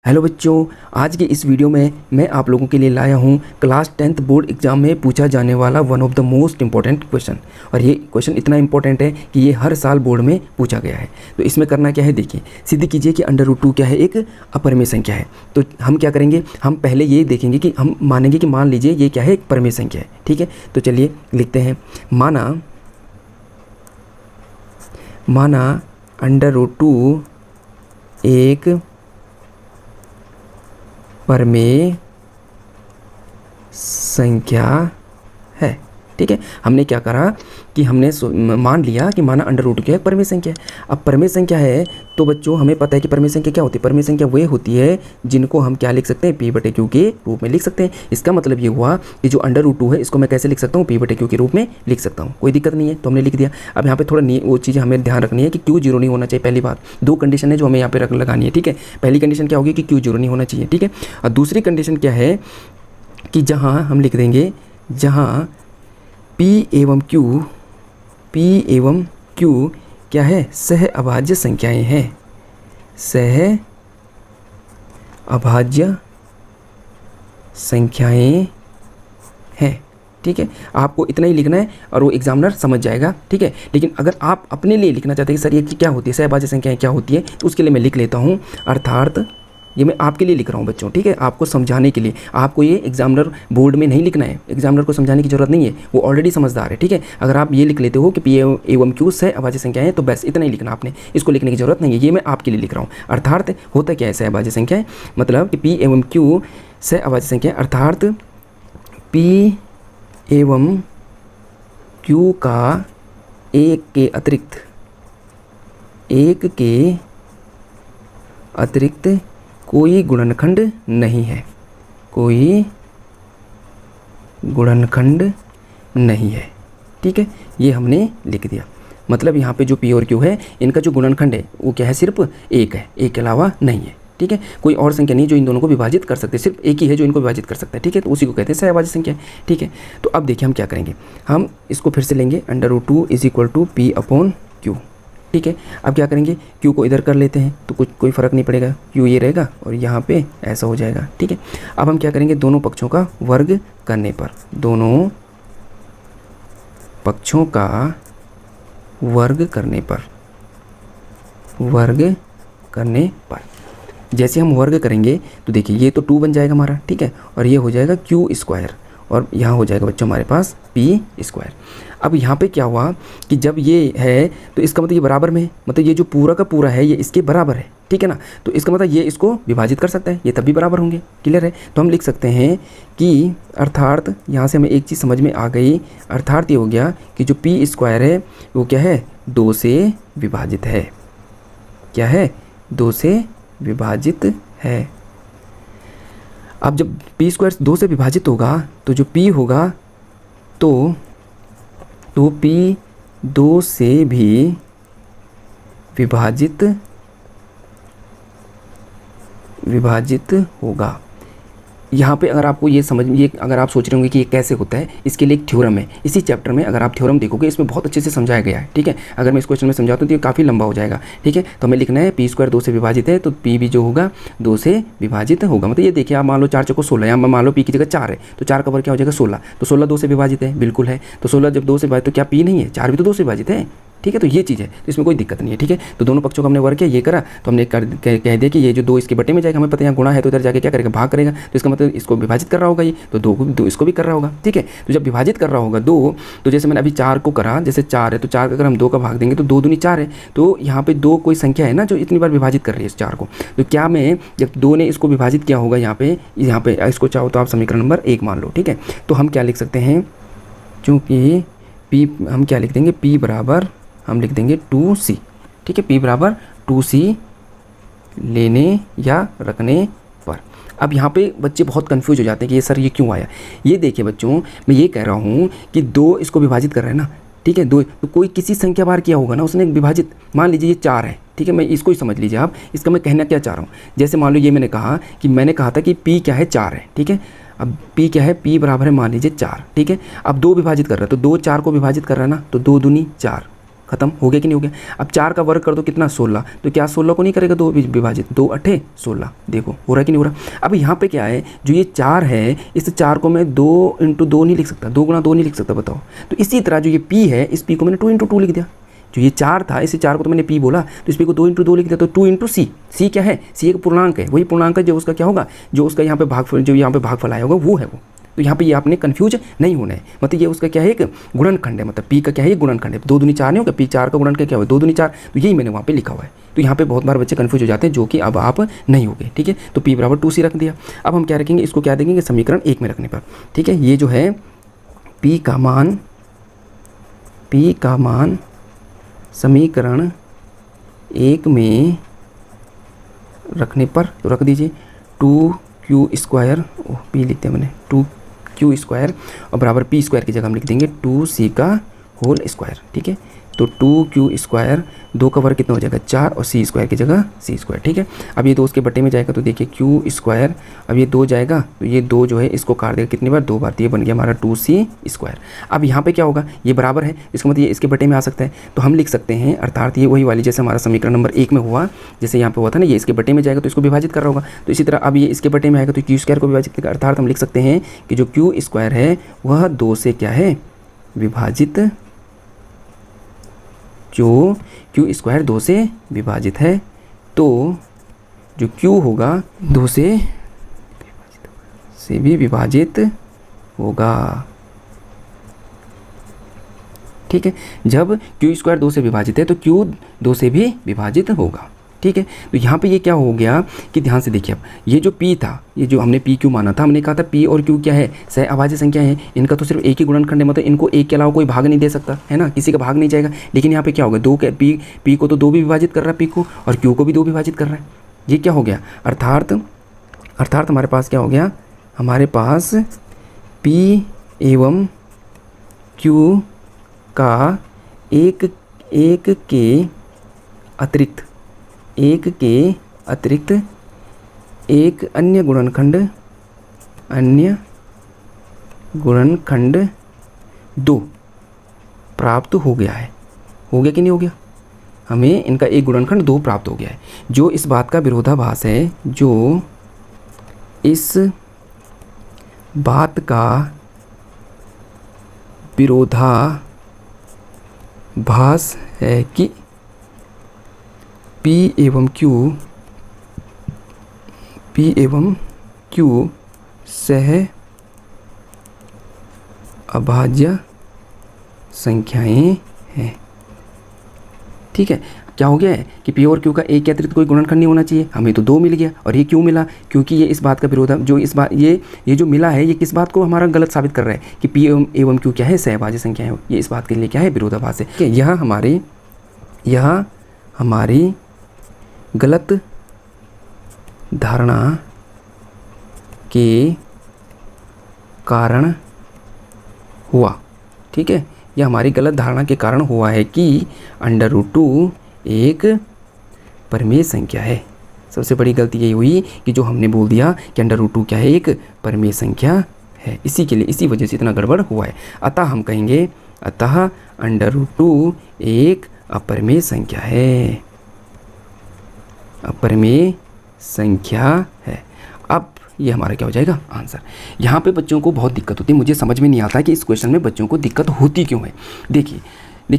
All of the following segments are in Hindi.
हेलो बच्चों, आज के इस वीडियो में मैं आप लोगों के लिए लाया हूँ क्लास 10th बोर्ड एग्जाम में पूछा जाने वाला one of the most important question. और ये क्वेश्चन इतना इम्पॉर्टेंट है कि ये हर साल बोर्ड में पूछा गया है। तो इसमें करना क्या है, देखिए सिद्ध कीजिए कि √2 क्या है, एक अपरिमेय संख्या है। तो हम क्या करेंगे, हम पहले ये देखेंगे कि हम मानेंगे कि मान लीजिए ये क्या है, एक परिमेय संख्या है। ठीक है, तो चलिए लिखते हैं, माना √2 एक परिमेय संख्या है। ठीक है, हमने क्या करा कि हमने मान लिया कि माना √2 क्या है, परिमेय संख्या है। अब परिमेय संख्या है तो बच्चों हमें पता है कि परिमेय संख्या क्या होती है। परिमेय संख्या वह होती है जिनको हम क्या लिख सकते हैं, P/Q के रूप में लिख सकते हैं। इसका मतलब ये हुआ कि जो √2 है इसको मैं कैसे लिख सकता हूँ, P/Q के रूप में लिख सकता हूँ। कोई दिक्कत नहीं है, तो हमने लिख दिया। अब यहाँ पे थोड़ा वो चीज़ हमें ध्यान रखनी है कि Q 0 नहीं होना चाहिए। पहली बात, दो कंडीशन है जो हमें यहाँ पे लगानी है। ठीक है, पहली कंडीशन क्या होगी कि Q 0 नहीं होना चाहिए। ठीक है, और दूसरी कंडीशन क्या है कि जहाँ हम लिख देंगे, जहाँ P एवं Q क्या है, सह अभाज्य संख्याएं हैं। सह अभाज्य संख्याएं हैं। ठीक है, आपको इतना ही लिखना है और वो एग्जामिनर समझ जाएगा। ठीक है, लेकिन अगर आप अपने लिए लिखना चाहते हैं कि सर ये क्या होती है, सह अभाज्य संख्याएं क्या होती है, तो उसके लिए मैं लिख लेता हूँ। अर्थात ये मैं आपके लिए लिख रहा हूँ बच्चों। ठीक है, आपको समझाने के लिए। आपको ये एग्जामिनर बोर्ड में नहीं लिखना है, एग्जामिनर को समझाने की जरूरत नहीं है, वो ऑलरेडी समझदार है। ठीक है, अगर आप ये लिख लेते हो कि P एवं Q सह अभाज्य संख्या है तो बस इतना ही लिखना, आपने इसको लिखने की जरूरत नहीं है। ये मैं आपके लिए लिख रहा हूँ। अर्थात होता क्या है सह अभाज्य संख्या, मतलब कि P एवं Q सह अभाज्य संख्या, अर्थात P एवं Q का एक के अतिरिक्त कोई गुणनखंड नहीं है। कोई गुणनखंड नहीं है। ठीक है, ये हमने लिख दिया। मतलब यहाँ पे जो P और Q है इनका जो गुणनखंड है वो क्या है, सिर्फ एक है, एक के अलावा नहीं है। ठीक है, कोई और संख्या नहीं जो इन दोनों को विभाजित कर सकते, सिर्फ एक ही है जो इनको विभाजित कर सकता है। ठीक है, तो उसी को कहते हैं सहअभाज्य संख्या। ठीक है, तो अब देखिए हम क्या करेंगे, हम इसको फिर से लेंगे √2 = P/Q। ठीक है, अब क्या करेंगे, Q को इधर कर लेते हैं तो कोई फ़र्क नहीं पड़ेगा, Q ये रहेगा और यहाँ पे ऐसा हो जाएगा। ठीक है, अब हम क्या करेंगे, दोनों पक्षों का वर्ग करने पर, दोनों पक्षों का वर्ग करने पर जैसे हम वर्ग करेंगे तो देखिए ये तो 2 बन जाएगा हमारा। ठीक है, और ये हो जाएगा Q² और यहाँ हो जाएगा बच्चों हमारे पास P²। अब यहाँ पे क्या हुआ कि जब ये है तो इसका मतलब ये बराबर में है, मतलब ये जो पूरा का पूरा है ये इसके बराबर है। ठीक है ना, तो इसका मतलब ये इसको विभाजित कर सकता है, ये तब भी बराबर होंगे। क्लियर है, तो हम लिख सकते हैं कि अर्थात यहाँ से हमें एक चीज़ समझ में आ गई, अर्थात ये हो गया कि जो P² है वो क्या है, 2 से विभाजित है। क्या है, 2 से विभाजित है। अब जब P² 2 से विभाजित होगा तो जो P होगा तो P 2 से भी विभाजित होगा। यहाँ पे अगर आपको ये अगर आप सोच रहे होंगे कि ये कैसे होता है, इसके लिए एक थ्योरम है। इसी चैप्टर में अगर आप थ्योरम देखोगे इसमें बहुत अच्छे से समझाया गया है। ठीक है, अगर मैं इस क्वेश्चन में समझाता हूँ तो ये काफ़ी लंबा हो जाएगा। ठीक है, तो हमें लिखना है P² 2 से विभाजित है तो P भी जो होगा 2 से विभाजित होगा। मतलब ये देखिए, आप मान लो 4 चौको 16, यहाँ मान लो P की जगह 4 है तो 4 का वर्ग क्या हो जाएगा, 16। तो 16 2 से विभाजित है, बिल्कुल है। तो 16 जब 2 से विभाजित तो क्या P नहीं है, 4 भी तो 2 से विभाजित है। ठीक है, तो ये चीज़ है, तो इसमें कोई दिक्कत नहीं है। ठीक है, तो दोनों पक्षों का हमने वर्ग किया, ये करा तो हमने कह दिया कि ये जो 2 इसके बटे में जाएगा, हमें पता है यहाँ गुणा है तो इधर जाके क्या करेगा, भाग करेगा। तो इसका मतलब इसको विभाजित कर रहा होगा ये, तो 2 इसको भी कर रहा होगा। ठीक है, तो जब विभाजित कर रहा होगा 2, तो जैसे मैंने अभी 4 को करा, जैसे 4 है तो 4 का अगर हम 2 का भाग देंगे तो 2 दूनी 4 है। तो यहाँ पे 2 कोई संख्या है ना जो इतनी बार विभाजित कर रही है इस 4 को। तो क्या मैं जब 2 ने इसको विभाजित किया होगा यहाँ पे इसको चाहो तो आप समीकरण नंबर 1 मान लो। ठीक है, तो हम क्या लिख सकते हैं, चूँकि P हम क्या लिख देंगे, P बराबर हम लिख देंगे 2C। ठीक है, P बराबर 2C लेने या रखने पर। अब यहाँ पे बच्चे बहुत कंफ्यूज हो जाते हैं कि ये सर ये क्यों आया। ये देखिए बच्चों, मैं ये कह रहा हूँ कि 2 इसको विभाजित कर रहे हैं ना। ठीक है, 2 तो कोई किसी संख्या बार किया होगा ना उसने विभाजित, मान लीजिए ये 4 है। ठीक है, मैं इसको ही समझ लीजिए आप, इसका मैं कहना क्या चाह रहा हूँ। जैसे मान लो ये मैंने कहा था कि P क्या है, 4 है। ठीक है, अब P क्या है, P बराबर है मान लीजिए 4। ठीक है, अब 2 विभाजित कर रहा है तो 2 4 को विभाजित कर रहा है ना, तो 2 दूनी 4 खत्म, हो गया कि नहीं हो गया। अब 4 का वर्ग कर दो कितना 16, तो क्या 16 को नहीं करेगा 2 विभाजित, 2 8 16, देखो हो रहा है कि नहीं हो रहा। अब यहाँ पे क्या है, जो ये 4 है इस 4 को मैं 2 × 2 नहीं लिख सकता, 2 × 2 नहीं लिख सकता, बताओ। तो इसी तरह जो ये p है इस p को मैंने 2 × 2 लिख दिया। जो ये 4 था इस 4 को तो मैंने p बोला, तो इस p को 2 × 2 लिख दिया, तो 2 × c। c क्या है, c एक पूर्णांक है, वही पूर्णांक है जो उसका क्या होगा, जो उसका यहाँ पे भागफल, जो यहाँ पे भागफल आया होगा वो है वो। तो यहाँ पे ये आपने कंफ्यूज नहीं होना है, मतलब ये उसका क्या है एक गुणनखंड है, मतलब p का क्या है, गुणनखंड है। 2 दूनी 4 नहीं होगा, p 4 का गुणनखंड क्या होगा 2 दूनी 4, तो यही मैंने वहाँ पे लिखा हुआ है। तो यहाँ पे बहुत बार बच्चे कंफ्यूज हो जाते हैं, जो कि अब आप नहीं होगे, ठीक है। तो p बराबर 2c रख दिया। अब हम क्या रखेंगे, इसको क्या देंगे समीकरण 1 में रखने पर, ठीक है। ये जो है p का मान समीकरण 1 में रखने पर तो रख दीजिए 2q², p लिखते हैं मैंने 2q² और बराबर p² की जगह हम लिख देंगे 2c का होल स्क्वायर, ठीक है। तो 2q², 2 का वर्ग कितना हो जाएगा 4 और c² की जगह c², ठीक है। अब ये 2 उसके बटे में जाएगा तो देखिए q², अब ये 2 जाएगा तो ये 2 जो है इसको काट देगा कितनी बार 2 बार, तो ये बन गया हमारा 2c²। अब यहाँ पे क्या होगा, ये बराबर है, इसका मतलब ये इसके बटे में आ सकता है, तो हम लिख सकते हैं अर्थात ये वही वाली जैसे हमारा समीकरण नंबर 1 में हुआ, जैसे यहाँ पे हुआ था ना, ये इसके बटे में जाएगा तो इसको विभाजित कर रहा होगा, तो इसी तरह अब ये इसके बटे में आएगा तो q² को विभाजित करेगा, अर्थात हम लिख सकते हैं कि जो q² है वह 2 से क्या है विभाजित, जो q² 2 से विभाजित है, तो जो q होगा 2 से भी विभाजित होगा, ठीक है। जब q² 2 से विभाजित है तो q 2 से भी विभाजित होगा, ठीक है। तो यहाँ पे ये क्या हो गया कि ध्यान से देखिए, अब ये जो p था, ये जो हमने p q माना था, हमने कहा था p और q क्या है सहअभाज्य संख्या है, इनका तो सिर्फ एक ही गुणनखंड है, मतलब इनको एक के अलावा कोई भाग नहीं दे सकता है ना, किसी का भाग नहीं जाएगा। लेकिन यहाँ पे क्या होगा, 2 के p को तो 2 भी विभाजित कर रहा है p को, और q को भी 2 विभाजित कर रहा है। ये क्या हो गया, अर्थात हमारे पास क्या हो गया, हमारे पास p एवं q का एक के अतिरिक्त एक अन्य गुणनखंड 2 प्राप्त हो गया है। हो गया कि नहीं हो गया, हमें इनका एक गुणनखंड 2 प्राप्त हो गया है, जो इस बात का विरोधाभास है, जो इस बात का विरोधाभास है कि P एवं Q सहअभाज्य संख्याएं हैं, ठीक है। क्या हो गया है कि P और Q का एक के अतिरिक्त कोई गुणनखंड नहीं होना चाहिए, हमें तो 2 मिल गया, और ये क्यों मिला, क्योंकि ये इस बात का विरोध, जो इस बात ये जो मिला है ये किस बात को हमारा गलत साबित कर रहा है कि P एवं Q क्या है सहअभाज्य संख्या है, ये इस बात के लिए क्या है विरोधाभास है। यह हमारी गलत धारणा के कारण हुआ, ठीक है। यह हमारी गलत धारणा के कारण हुआ है कि √2 एक परिमेय संख्या है। सबसे बड़ी गलती यही हुई कि जो हमने बोल दिया कि √2 क्या है एक परिमेय संख्या है, इसी वजह से इतना गड़बड़ हुआ है। अतः हम कहेंगे √2 एक अपरिमेय संख्या है, अपरिमेय संख्या है। अब ये हमारा क्या हो जाएगा आंसर। यहाँ पे बच्चों को बहुत दिक्कत होती है, मुझे समझ में नहीं आता कि इस क्वेश्चन में बच्चों को दिक्कत होती क्यों है। देखिए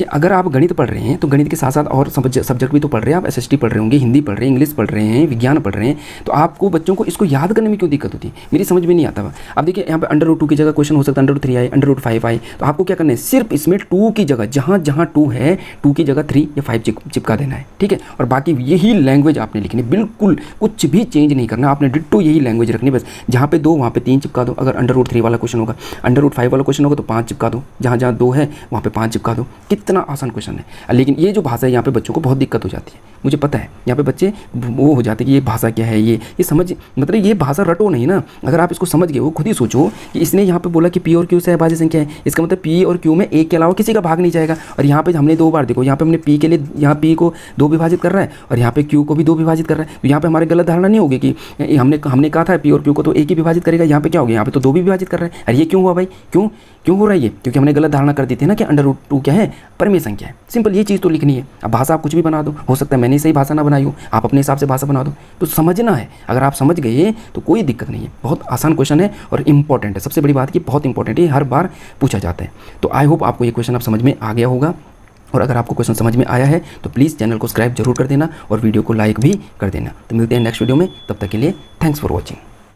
अगर आप गणित पढ़ रहे हैं तो गणित के साथ साथ और सब्जेक्ट भी तो पढ़ रहे हैं, आप SST पढ़ रहे होंगे, हिंदी पढ़ रहे हैं, इंग्लिश पढ़ रहे हैं, विज्ञान पढ़ रहे हैं, तो आपको बच्चों को इसको याद करने में क्यों दिक्कत होती है, मेरी समझ में नहीं आता। अब देखिए यहाँ पे √2 की जगह क्वेश्चन हो सकता है √3 आए, √5 आए, तो आपको क्या करना है, सिर्फ इसमें 2 की जगह जहाँ 2 है 2 की जगह 3 या 5 चिपका देना है, ठीक है। और बाकी यही लैंग्वेज आपने लिखनी, बिल्कुल कुछ भी चेंज नहीं करना, आपने डिट्टो यही लैंग्वेज रखनी, बस जहाँ पे 2 वहाँ पे 3 चिपका दो। अगर √3 वाला क्वेश्चन होगा, √5 वाला क्वेश्चन होगा तो 5 चिपका दो, जहाँ 2 है वहाँ पे 5 चिपका दो। कितना आसान क्वेश्चन है। लेकिन ये जो भाषा है यहाँ पे बच्चों को बहुत दिक्कत हो जाती है, मुझे पता है। यहाँ पे बच्चे वो हो जाते हैं कि ये भाषा क्या है, ये समझ, मतलब ये भाषा रटो नहीं ना। अगर आप इसको समझ गए, वो खुद ही सोचो कि इसने यहाँ पे बोला कि P और Q सहअभाज्य संख्या है, इसका मतलब P और Q में एक के अलावा किसी का भाग नहीं जाएगा। और यहाँ पे हमने 2 बार देखो, यहाँ पे हमने P के लिए यहाँ P को 2 विभाजित कर रहा है और यहाँ पे Q को भी 2 विभाजित कर रहा है। तो यहाँ पे हमारे गलत धारणा नहीं होगी कि हमने कहा था P और Q को तो एक ही विभाजित करेगा, यहाँ पे क्या हो गया, यहाँ पे तो 2 भी विभाजित कर रहा है। अरे ये क्यों हुआ भाई, क्यों हो रहा है ये, क्योंकि हमने गलत धारणा कर दी थी ना कि √2 क्या है परिमेय संख्या है। सिंपल ये चीज़ तो लिखनी है। अब भाषा आप कुछ भी बना दो, हो सकता है मैंने सही भाषा ना बनाई हो, आप अपने हिसाब से भाषा बना दो, तो समझना है। अगर आप समझ गए तो कोई दिक्कत नहीं है। बहुत आसान क्वेश्चन है और इंपॉर्टेंट है। सबसे बड़ी बात कि बहुत इंपॉर्टेंट है, हर बार पूछा जाता है। तो आई होप आपको ये क्वेश्चन अब समझ में आ गया होगा। और अगर आपको क्वेश्चन समझ में आया है तो प्लीज़ चैनल को सब्सक्राइब जरूर कर देना और वीडियो को लाइक भी कर देना। तो मिलते हैं नेक्स्ट वीडियो में, तब तक के लिए थैंक्स फॉर वॉचिंग।